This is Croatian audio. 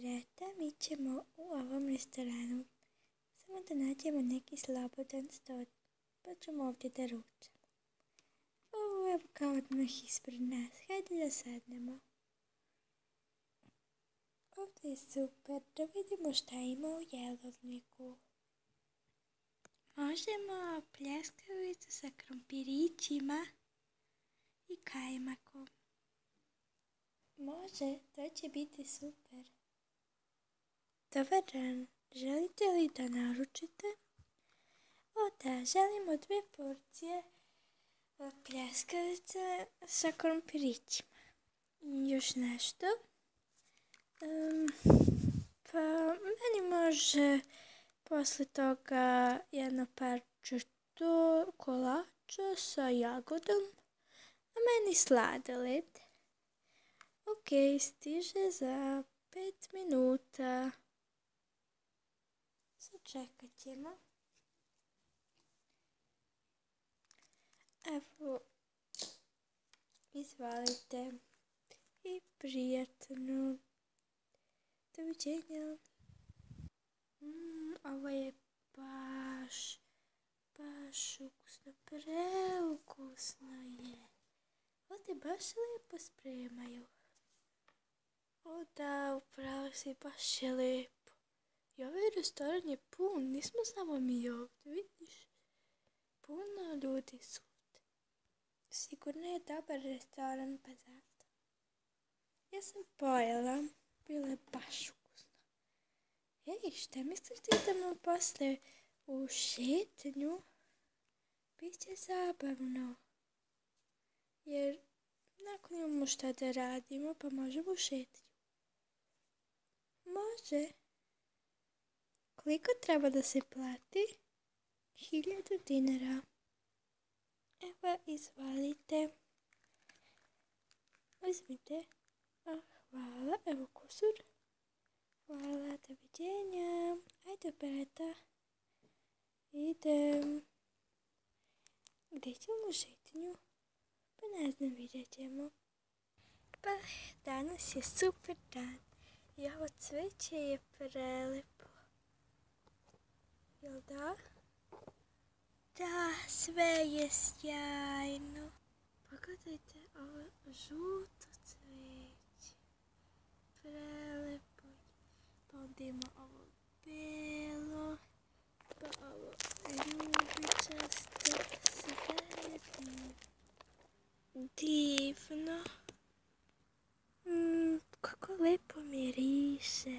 Reta, mi ćemo u ovom restoranu samo da nađemo neki slobodan stol, pa ćemo ovdje da ručamo. Ovo je kao odmah ispred nas, hajde da sednemo. Ovdje je super, da vidimo šta ima u jelovniku. Možemo pljeskavicu sa krompirićima i kajmakom. Može, to će biti super. Dobar dan, želite li da naručite? O da, želimo 2 porcije pljeskavice sa krompirićima. Još nešto? Pa meni može posle toga jedno parče kolača sa jagodom, a meni sladoled. Ok, stiže za 5 minuta. Sačekat ćemo. Evo, izvalite i prijatno. Doviđenja. Ovo je baš ukusno, preukusno je. Ovdje baš lijepo spremaju. O da, upravo si, baš je lijepo. I ovaj restoran je pun, nismo samo mi ovdje, vidiš? Puno ljudi su ovdje. Sigurno je dobar restoran, pa zato. Ja sam pojela, bilo je baš ukusno. Ej, šta misliš da idemo posle u šetnju? Biće zabavno. Jer nakon imamo šta da radimo, pa možemo u šetnju. Može. Koliko treba da se plati? 1000 dinara. Evo, izvalite. Uzmite. Hvala, evo kusur. Hvala, doviđenja. Ajde, Bereta. Idem. Gdje ćemo u šetnju? Pa ne znam, vidjet ćemo. Pa, danas je super dan. I ovo cveće je prelepo. Jel da? Da, sve je sjajno. Pogledajte ovo žuto cveće. Prelepo. Pa onda ima ovo belo. Pa ovo ljubičasto. Sve je divno. Kako lepo miriše.